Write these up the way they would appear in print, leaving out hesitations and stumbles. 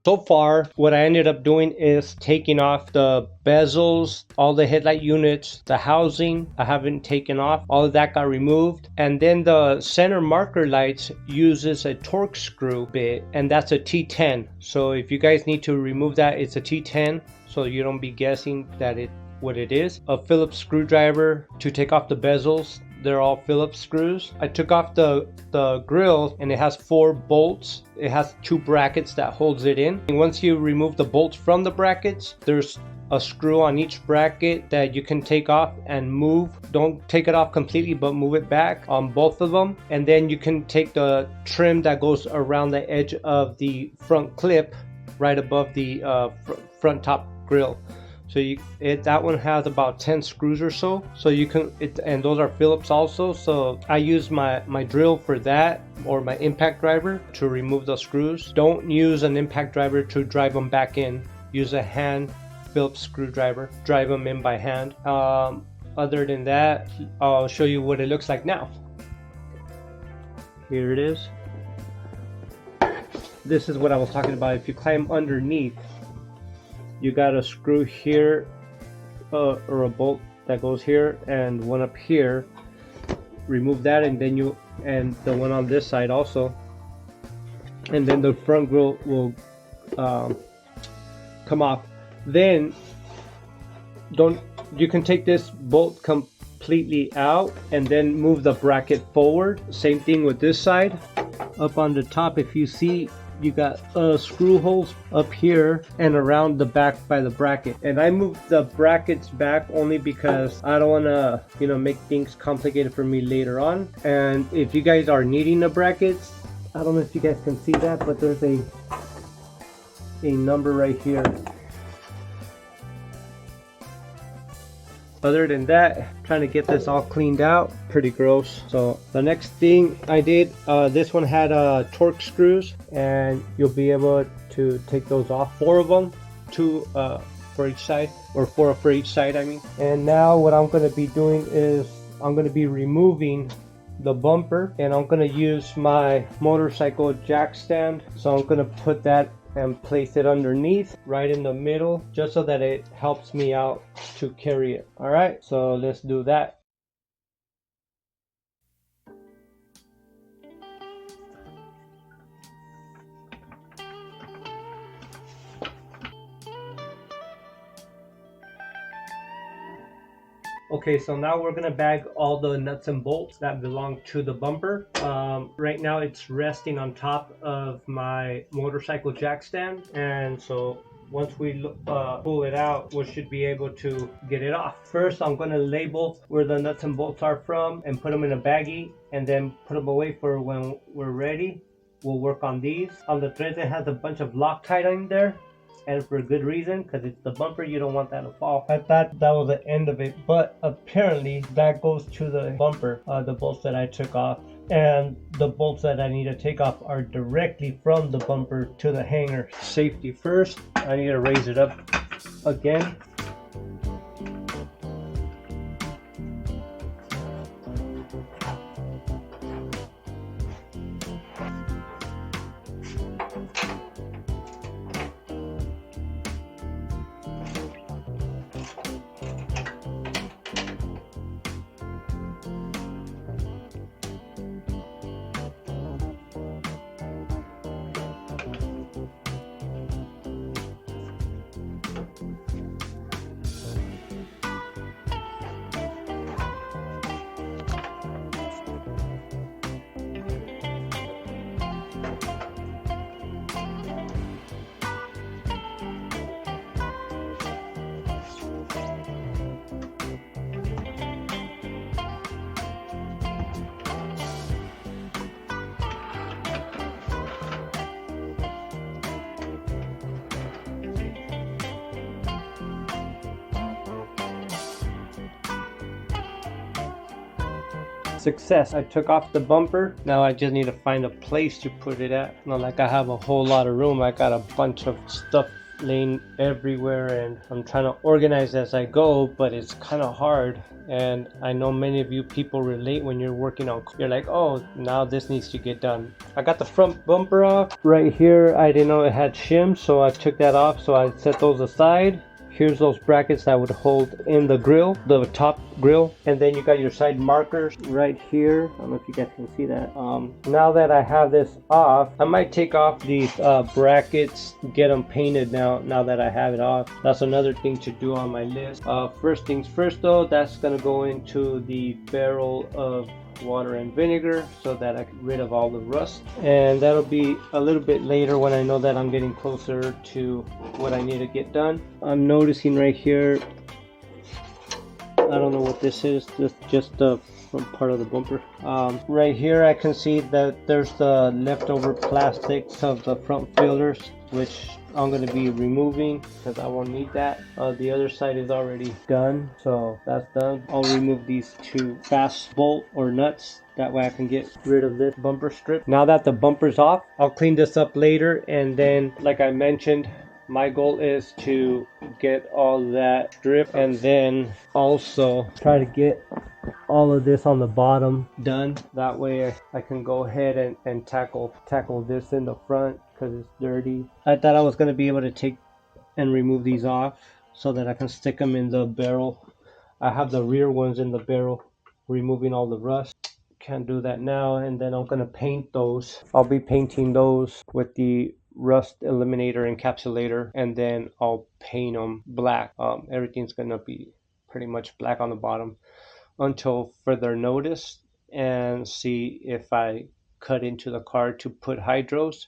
So far, what I ended up doing is taking off the bezels, all the headlight units, the housing I haven't taken off, all of that got removed. And then the center marker lights uses a torque screw bit, and that's a T10. So if you guys need to remove that, it's a T10, so you don't be guessing that what it is. A Phillips screwdriver to take off the bezels. They're all Phillips screws. I took off the grill, and it has 4 bolts. It has 2 brackets that holds it in. And once you remove the bolts from the brackets, there's a screw on each bracket that you can take off and move. Don't take it off completely, but move it back on both of them. And then you can take the trim that goes around the edge of the front clip right above the front top grill. So that one has about 10 screws or so. So you can, and those are Phillips also. So I use my drill for that, or my impact driver to remove the screws. Don't use an impact driver to drive them back in. Use a hand Phillips screwdriver, drive them in by hand. Other than that, I'll show you what it looks like now. Here it is. This is what I was talking about. If you climb underneath, you got a screw here, or a bolt that goes here, and one up here. Remove that, and then and the one on this side also, and then the front grill will come off. Then you can take this bolt completely out and then move the bracket forward. Same thing with this side. Up on the top, if you see, you got screw holes up here and around the back by the bracket. And I moved the brackets back only because I don't want to, make things complicated for me later on. And if you guys are needing the brackets, I don't know if you guys can see that, but there's a number right here. Other than that, trying to get this all cleaned out. Pretty gross. So the next thing I did, this one had torque screws, and you'll be able to take those off. 4 of them, 2 for each side, or 4 for each side, I mean. And now what I'm going to be doing is I'm going to be removing the bumper, and I'm going to use my motorcycle jack stand. So I'm going to put that and place it underneath right in the middle, just so that it helps me out to carry it. All right, so let's do that. Okay, so now we're gonna bag all the nuts and bolts that belong to the bumper. Right now it's resting on top of my motorcycle jack stand, and so once we pull it out, we should be able to get it off. First, I'm gonna label where the nuts and bolts are from and put them in a baggie, and then put them away for when we're ready. We'll work on these. On the threads, it has a bunch of Loctite in there. and for good reason, because it's the bumper, you don't want that to fall. I thought that was the end of it, but apparently that goes to the bumper, the bolts that I took off. And the bolts that I need to take off are directly from the bumper to the hanger. Safety first, I need to raise it up again. Success. I took off the bumper. Now I just need to find a place to put it at. Not like I have a whole lot of room. I got a bunch of stuff laying everywhere and I'm trying to organize as I go, but it's kind of hard. And I know many of you people relate when you're working on, you're like, oh, now this needs to get done. I got the front bumper off. Right here, I didn't know it had shims, so I took that off, so I set those aside. Here's those brackets that would hold in the grill, the top grill. And then you got your side markers right here. I don't know if you guys can see that. Now that I have this off, I might take off these brackets, get them painted now that I have it off. That's another thing to do on my list. First things first though, that's gonna go into the barrel of water and vinegar so that I get rid of all the rust, and that'll be a little bit later when I know that I'm getting closer to what I need to get done. I'm noticing right here, I don't know what this is, just the front part of the bumper. Right here I can see that there's the leftover plastics of the front fillers, which I'm going to be removing because I won't need that. The other side is already done, so that's done. I'll remove these two fast bolt or nuts. That way I can get rid of this bumper strip. Now that the bumper's off, I'll clean this up later, and then like I mentioned, my goal is to get all that strip and then also try to get all of this on the bottom done. That way I can go ahead and tackle this in the front because it's dirty. I thought I was going to be able to take and remove these off so that I can stick them in the barrel. I have the rear ones in the barrel, removing all the rust. Can't do that now, and then I'm going to paint those. I'll be painting those with the rust eliminator encapsulator, and then I'll paint them black. Everything's going to be pretty much black on the bottom until further notice, and see if I cut into the car to put hydros.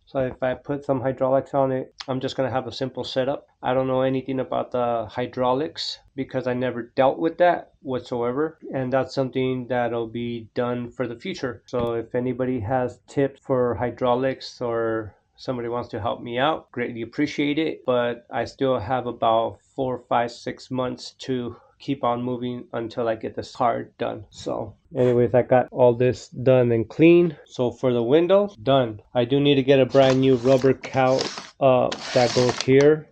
So if I put some hydraulics on it, I'm just going to have a simple setup. I don't know anything about the hydraulics because I never dealt with that whatsoever. And that's something that'll be done for the future. So if anybody has tips for hydraulics or somebody wants to help me out, greatly appreciate it. But I still have about 4, 5, 6 months to keep on moving until I get this car done. So anyways, I got all this done and clean. So for the windows, done. I do need to get a brand new rubber cowl that goes here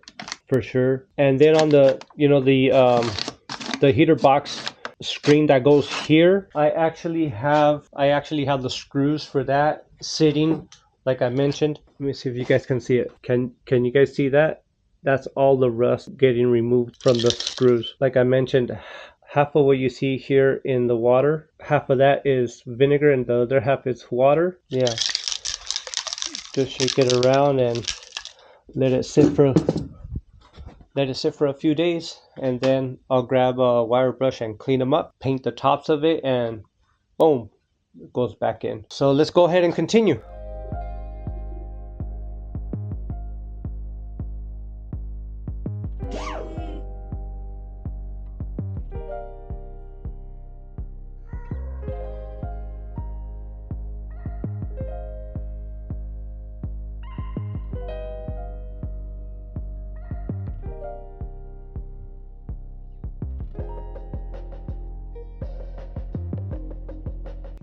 for sure. And then on the, the heater box screen that goes here, I actually have the screws for that sitting like I mentioned. Let me see if you guys can see it. Can you guys see that? That's all the rust getting removed from the screws. Like I mentioned, half of what you see here in the water, half of that is vinegar and the other half is water. Yeah. Just shake it around and let it sit for a few days, and then I'll grab a wire brush and clean them up, paint the tops of it, and boom, it goes back in. So let's go ahead and continue.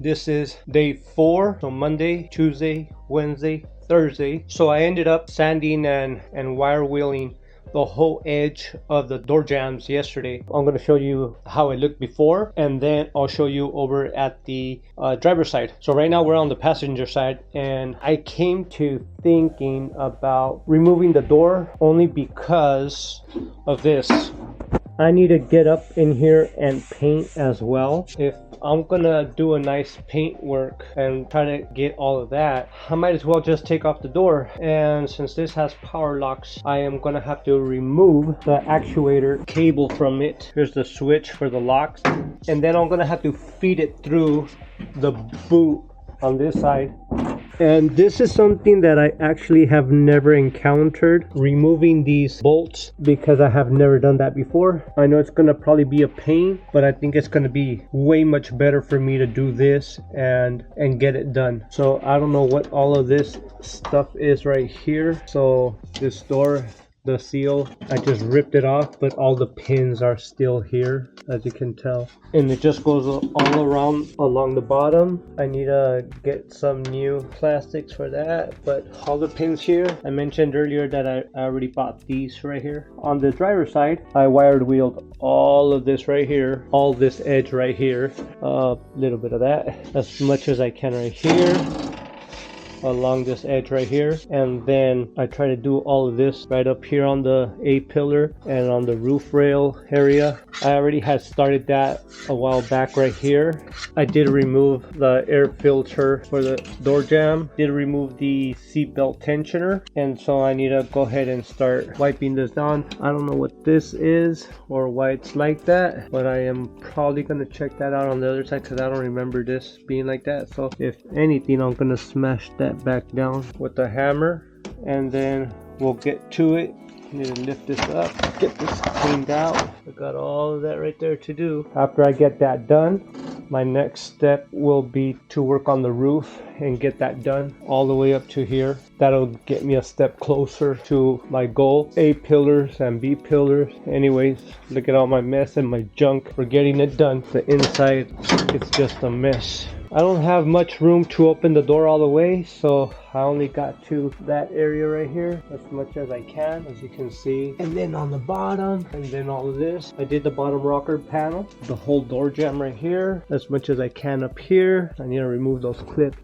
This is day 4, so Monday, Tuesday, Wednesday, Thursday. So I ended up sanding and wire wheeling the whole edge of the door jambs yesterday. I'm going to show you how it looked before, and then I'll show you over at the driver's side. So right now we're on the passenger side, and I came to thinking about removing the door only because of this. I need to get up in here and paint as well. If I'm gonna do a nice paint work and try to get all of that, I might as well just take off the door. And since this has power locks, I am gonna have to remove the actuator cable from it. Here's the switch for the locks, and then I'm gonna have to feed it through the boot on this side. And this is something that I actually have never encountered, removing these bolts, because I have never done that before. I know it's gonna probably be a pain, but I think it's gonna be way much better for me to do this and get it done. So I don't know what all of this stuff is right here. So this door, the seal, I just ripped it off, but all the pins are still here, as you can tell, and it just goes all around along the bottom. I need to get some new plastics for that, but all the pins here, I mentioned earlier that I already bought these right here. On the driver's side, I wired wheeled all of this right here, all this edge right here, a little bit of that, as much as I can right here, along this edge right here, and then I try to do all of this right up here on the A-pillar and on the roof rail area. I already had started that a while back right here. I did remove the air filter for the door jamb, did remove the seatbelt tensioner, and so I need to go ahead and start wiping this down. I don't know what this is or why it's like that, but I am probably going to check that out on the other side because I don't remember this being like that. So if anything, I'm going to smash that back down with the hammer, and then we'll get to it. Need to lift this up, get this cleaned out. I got all of that right there to do. After I get that done, my next step will be to work on the roof and get that done all the way up to here. That'll get me a step closer to my goal. A pillars and B pillars. Anyways, look at all my mess and my junk for getting it done. The inside, it's just a mess. I don't have much room to open the door all the way, so I only got to that area right here, as much as I can, as you can see. And then on the bottom, and then all of this, I did the bottom rocker panel, the whole door jamb right here, as much as I can up here. I need to remove those clips.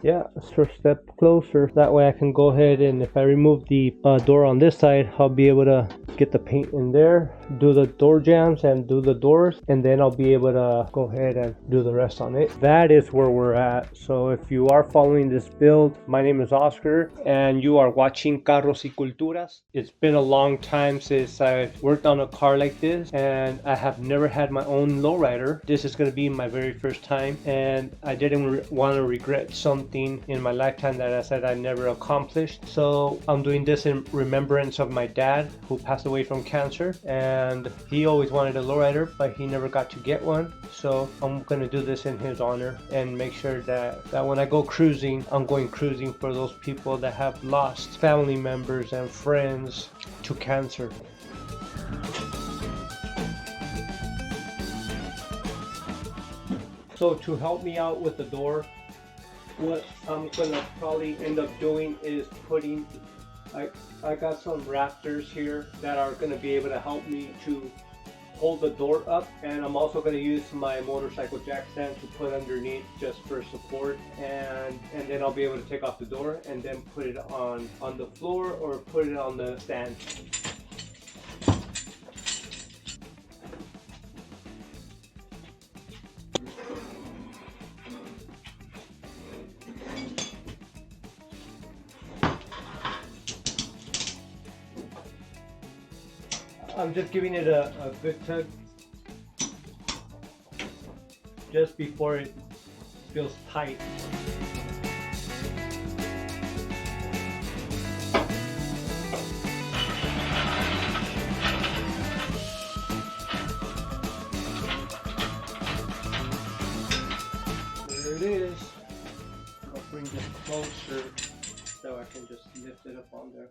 Yeah, let's first step closer. That way I can go ahead, and if I remove the door on this side, I'll be able to get the paint in there, do the door jambs and do the doors, and then I'll be able to go ahead and do the rest on it. That is where we're at. So if you are following this build, my name is Oscar and you are watching Carros y Culturas. It's been a long time since I've worked on a car like this, and I have never had my own lowrider. This is going to be my very first time, and I didn't want to regret something in my lifetime that I said I never accomplished. So I'm doing this in remembrance of my dad, who passed away from cancer, and he always wanted a lowrider, but he never got to get one. So I'm gonna do this in his honor and make sure that when I go cruising, I'm going cruising for those people that have lost family members and friends to cancer. So to help me out with the door, what I'm gonna probably end up doing is putting, I got some rafters here that are going to be able to help me to hold the door up, and I'm also going to use my motorcycle jack stand to put underneath just for support, and then I'll be able to take off the door and then put it on the floor or put it on the stand. I'm just giving it a good tug just before it feels tight. There it is. I'll bring this closer so I can just lift it up on there.